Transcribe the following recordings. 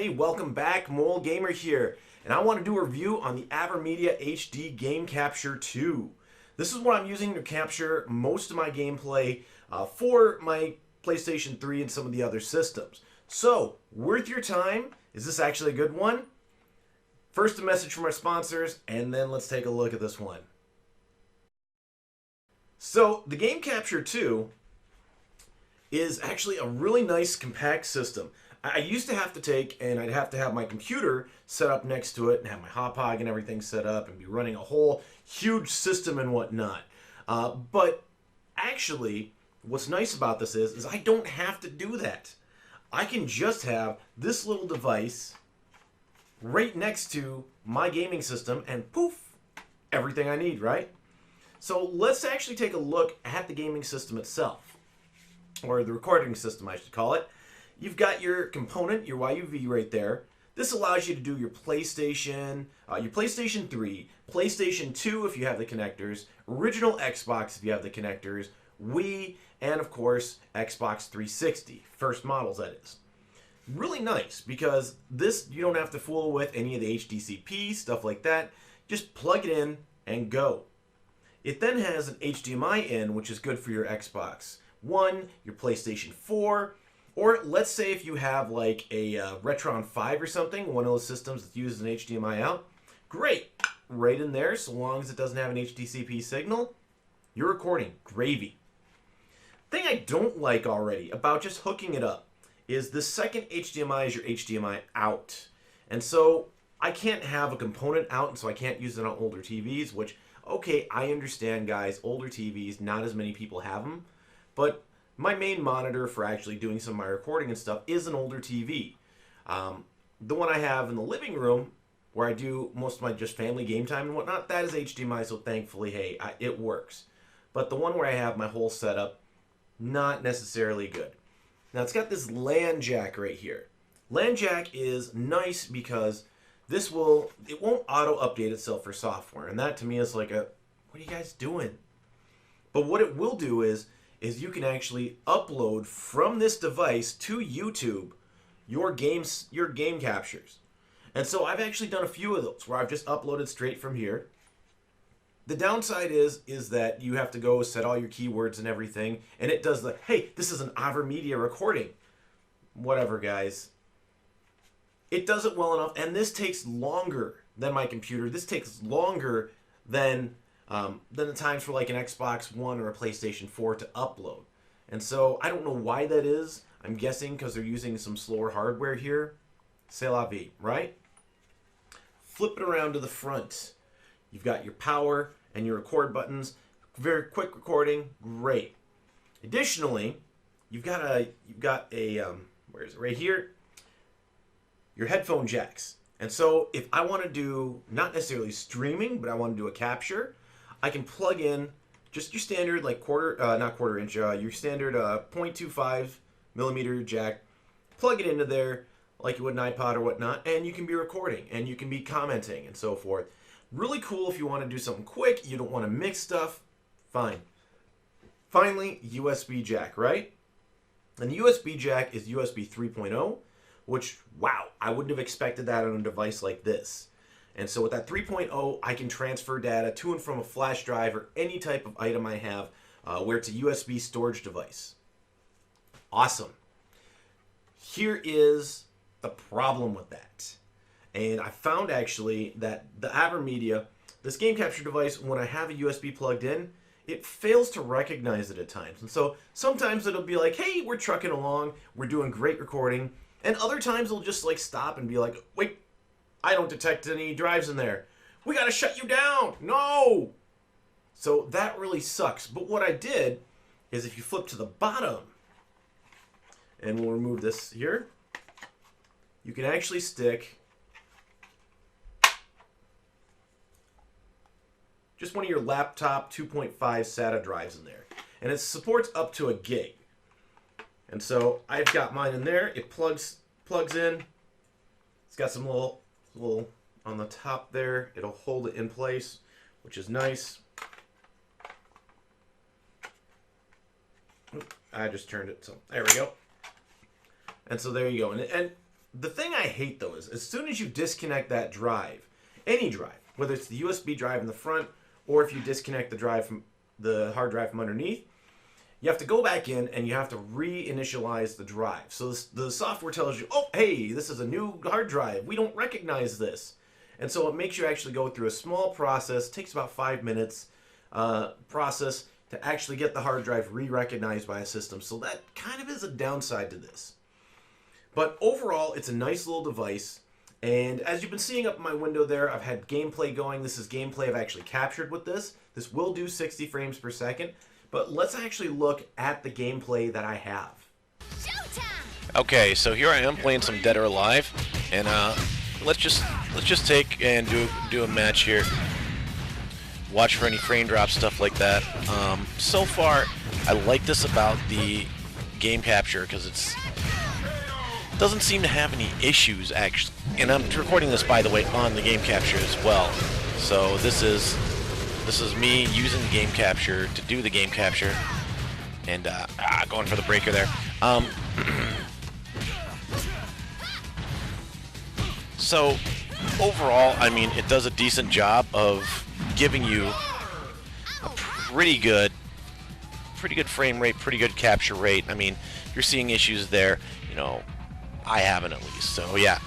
everybody, welcome back. moralgamer here, and I want to do a review on the AverMedia HD Game Capture 2. This is what I'm using to capture most of my gameplay for my PlayStation 3 and some of the other systems. So, worth your time? Is this actually a good one? First, a message from our sponsors, and then let's take a look at this one. So, the Game Capture 2 is actually a really nice compact system. I used to have to take, and I'd have to have my computer set up next to it and have my hot and everything set up and be running a whole huge system and whatnot. But actually, what's nice about this is I don't have to do that. I can just have this little device right next to my gaming system and poof, everything I need, right? So let's actually take a look at the gaming system itself, or the recording system I should call it. You've got your component, your YUV right there. This allows you to do your PlayStation 3, PlayStation 2 if you have the connectors, original Xbox if you have the connectors, Wii, and of course Xbox 360, first models that is. Really nice because this you don't have to fool with any of the HDCP, stuff like that. Just plug it in and go. It then has an HDMI in, which is good for your Xbox One, your PlayStation 4, or let's say if you have like a Retron 5 or something, one of those systems that uses an HDMI out, great, right in there, so long as it doesn't have an HDCP signal, you're recording gravy. Thing I don't like already about just hooking it up is the second HDMI is your HDMI out. And so I can't have a component out, and so I can't use it on older TVs, which, okay, I understand, guys, older TVs, not as many people have them, but my main monitor for actually doing some of my recording and stuff is an older TV. The one I have in the living room, where I do most of my just family game time and whatnot, that is HDMI, so thankfully, hey, it works. But the one where I have my whole setup, not necessarily good. Now, it's got this LAN jack right here. LAN jack is nice because it won't auto-update itself for software, and that to me is like what are you guys doing? But what it will do is you can actually upload from this device to YouTube your game captures. And so I've actually done a few of those where I've just uploaded straight from here. The downside is that you have to go set all your keywords and everything, and it does the, hey, this is an AverMedia recording. Whatever, guys. It does it well enough, and this takes longer than my computer. This takes longer than the times for like an Xbox One or a PlayStation 4 to upload. And so I don't know why that is. I'm guessing because they're using some slower hardware here. C'est la vie, right? Flip it around to the front. You've got your power and your record buttons. Very quick recording, great. Additionally, you've got a where is it? Right here. Your headphone jacks. And so if I want to do not necessarily streaming, but I want to do a capture, I can plug in just your standard like not quarter inch, your standard 0.25 millimeter jack. Plug it into there like you would an iPod or whatnot, and you can be recording and you can be commenting and so forth. Really cool if you want to do something quick, you don't want to mix stuff, fine. Finally, USB jack, right? And the USB jack is USB 3.0, which, wow, I wouldn't have expected that on a device like this. And so with that 3.0, I can transfer data to and from a flash drive or any type of item I have where it's a USB storage device. Awesome. Here is the problem with that. And I found actually that the AverMedia, this game capture device, when I have a USB plugged in, it fails to recognize it at times. And so sometimes it'll be like, hey, we're trucking along, we're doing great recording. And other times it'll just like stop and be like, wait, I don't detect any drives in there. We gotta shut you down, no! So that really sucks. But what I did is if you flip to the bottom, and we'll remove this here, you can actually stick just one of your laptop 2.5 SATA drives in there. And it supports up to 1 gig. And so I've got mine in there. It plugs in. It's got some little on the top there. It'll hold it in place, which is nice. I just turned it, so there we go. And so there you go. And The thing I hate though is as soon as you disconnect that drive, any drive, whether it's the USB drive in the front or if you disconnect the drive from the hard drive from underneath, you have to go back in and you have to reinitialize the drive. So the software tells you, oh, hey, this is a new hard drive. We don't recognize this. And so it makes you actually go through a small process, takes about 5 minutes process to actually get the hard drive re-recognized by a system. So that kind of is a downside to this. But overall, it's a nice little device. And as you've been seeing up in my window there, I've had gameplay going. This is gameplay I've actually captured with this. This will do 60 frames per second. But let's actually look at the gameplay that I have. Okay, so here I am playing some Dead or Alive, and let's just take and do a match here. Watch for any frame drops, stuff like that. So far, I like this about the game capture because it doesn't seem to have any issues actually. And I'm recording this, by the way, on the game capture as well. So this is me using the game capture to do the game capture, and going for the breaker there. So overall, I mean, it does a decent job of giving you a pretty good frame rate, pretty good capture rate. I mean, if you're seeing issues there, you know, I haven't at least. So yeah,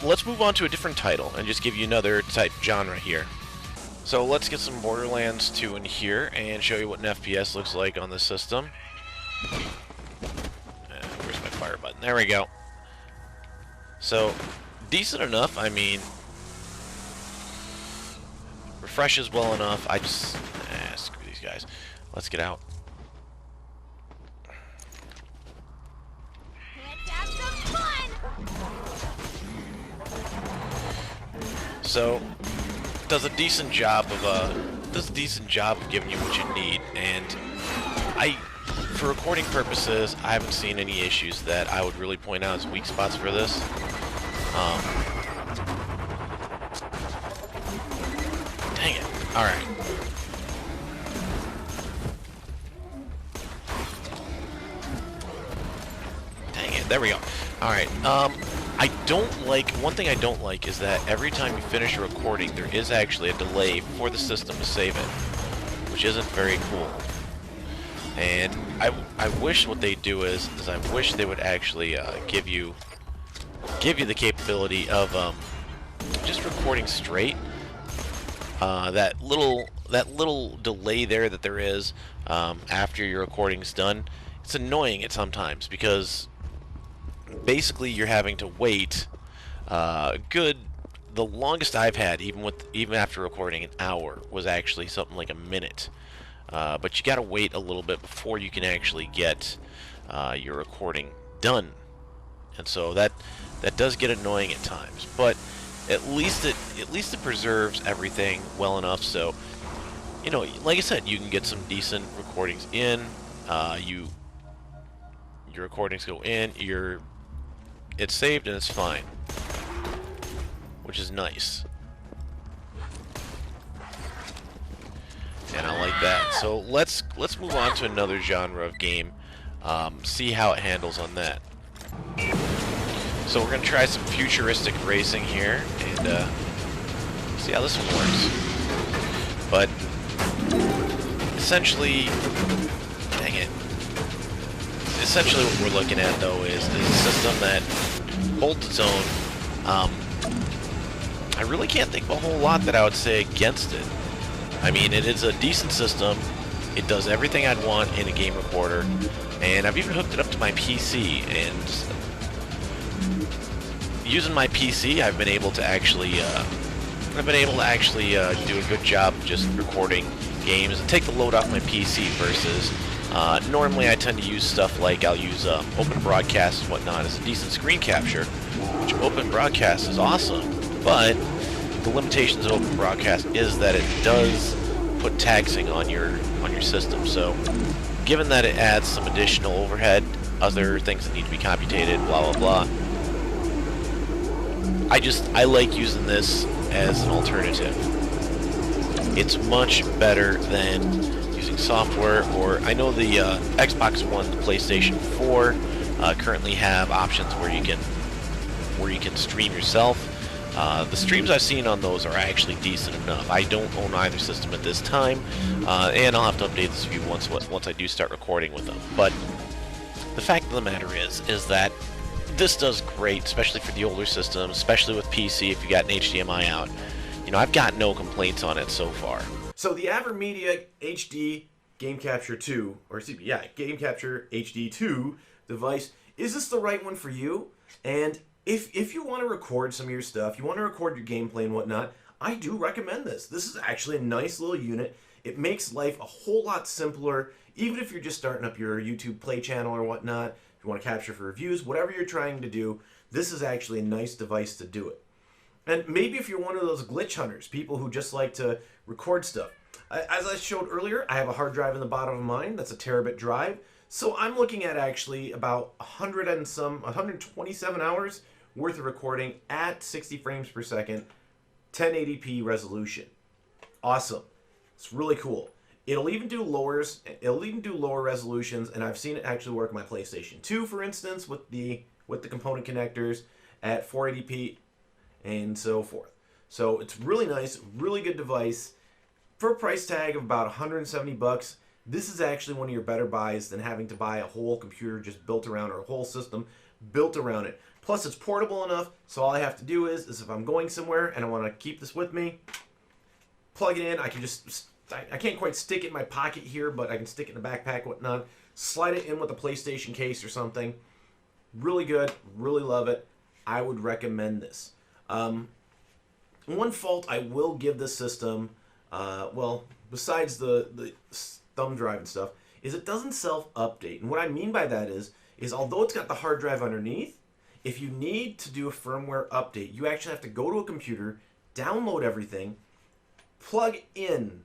let's move on to a different title and just give you another type genre here. So let's get some Borderlands 2 in here and show you what an FPS looks like on the system. Where's my fire button? There we go. So decent enough. I mean, refreshes well enough. I just screw these guys. Let's get out. Let's have some fun. So does a decent job of giving you what you need, and for recording purposes, I haven't seen any issues that I would really point out as weak spots for this. Dang it. Alright. Dang it. There we go. Alright. One thing I don't like is that every time you finish a recording, there is actually a delay for the system to save it, which isn't very cool. And I wish what they do is I wish they would actually give you the capability of just recording straight. That little delay there that there is after your recording's done, it's annoying at sometimes because basically you're having to wait the longest I've had, even after recording an hour, was actually something like a minute. But you gotta wait a little bit before you can actually get your recording done, and so that does get annoying at times. But at least it preserves everything well enough, so you know, like I said, you can get some decent recordings in. Your recordings go in. It's saved and it's fine, which is nice. And I like that. So let's move on to another genre of game. See how it handles on that. So we're gonna try some futuristic racing here and see how this one works. But essentially, dang it. Essentially, what we're looking at though is a system that holds its own. I really can't think of a whole lot that I would say against it. I mean, it is a decent system. It does everything I'd want in a game recorder, and I've even hooked it up to my PC. And using my PC, I've been able to actually do a good job of just recording games and take the load off my PC versus normally I tend to use stuff like I'll use Open Broadcast and whatnot as a decent screen capture, which Open Broadcast is awesome, but the limitations of Open Broadcast is that it does put taxing on your system. So given that it adds some additional overhead, other things that need to be computated, blah blah blah, I like using this as an alternative. It's much better than using software, or I know the Xbox One, the PlayStation 4 currently have options where you can where you can stream yourself. The streams I've seen on those are actually decent enough. I don't own either system at this time, and I'll have to update this review once I do start recording with them. But the fact of the matter is that this does great, especially for the older systems, especially with PC if you got an HDMI out. You know, I've got no complaints on it so far. So the AverMedia HD Game Capture 2, or excuse me, yeah, Game Capture HD 2 device, is this the right one for you? And if you want to record some of your stuff, you want to record your gameplay and whatnot, I do recommend this. This is actually a nice little unit. It makes life a whole lot simpler, even if you're just starting up your YouTube Play channel or whatnot. If you want to capture for reviews, whatever you're trying to do, this is actually a nice device to do it. And maybe if you're one of those glitch hunters, people who just like to record stuff. As I showed earlier, I have a hard drive in the bottom of mine. That's a terabit drive. So I'm looking at actually about 127 hours worth of recording at 60 frames per second, 1080p resolution. Awesome. It's really cool. It'll even do lower resolutions, and I've seen it actually work on my PlayStation 2, for instance, with the component connectors at 480p and so forth. So it's really nice, really good device. For a price tag of about 170 bucks, this is actually one of your better buys than having to buy a whole computer just built around, or a whole system built around it. Plus, it's portable enough, so all I have to do is if I'm going somewhere and I want to keep this with me, plug it in. I can't quite stick it in my pocket here, but I can stick it in a backpack, whatnot. Slide it in with a PlayStation case or something. Really good, really love it. I would recommend this. One fault I will give this system, well, besides the thumb drive and stuff, is it doesn't self-update. And what I mean by that is although it's got the hard drive underneath, if you need to do a firmware update, you actually have to go to a computer, download everything, plug in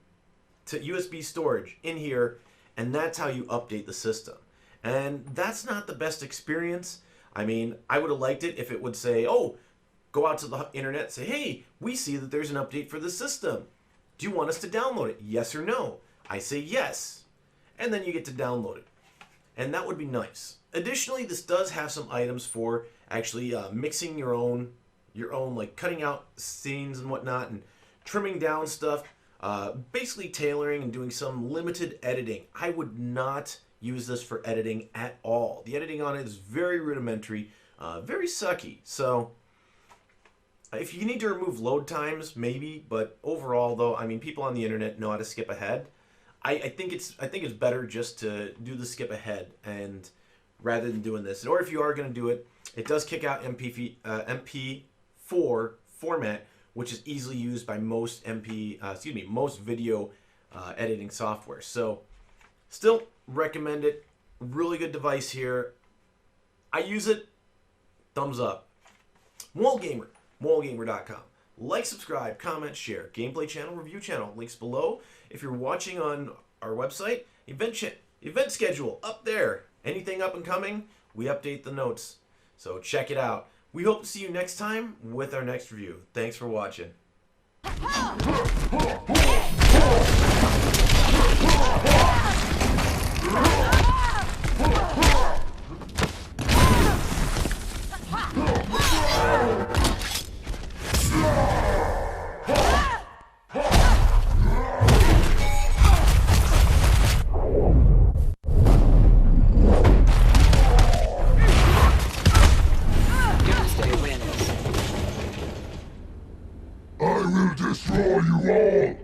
to USB storage in here, and that's how you update the system. And that's not the best experience. I mean, I would have liked it if it would say, oh, go out to the internet and say, hey, we see that there's an update for the system. Do you want us to download it? Yes or no? I say yes. And then you get to download it. And that would be nice. Additionally, this does have some items for actually mixing your own, like cutting out scenes and whatnot and trimming down stuff, basically tailoring and doing some limited editing. I would not use this for editing at all. The editing on it is very rudimentary, very sucky. So if you need to remove load times, maybe, but overall though, I mean, people on the internet know how to skip ahead. I think it's better just to do the skip ahead and rather than doing this. Or if you are going to do it, it does kick out MP4 format, which is easily used by most most video editing software. So still recommend it. Really good device here. I use it. Thumbs up. Moralgamer, moralgamer.com. Like, subscribe, comment, share. Gameplay channel, review channel. Links below. If you're watching on our website, event schedule up there. Anything up and coming, we update the notes. So check it out. We hope to see you next time with our next review. Thanks for watching. I will destroy you all!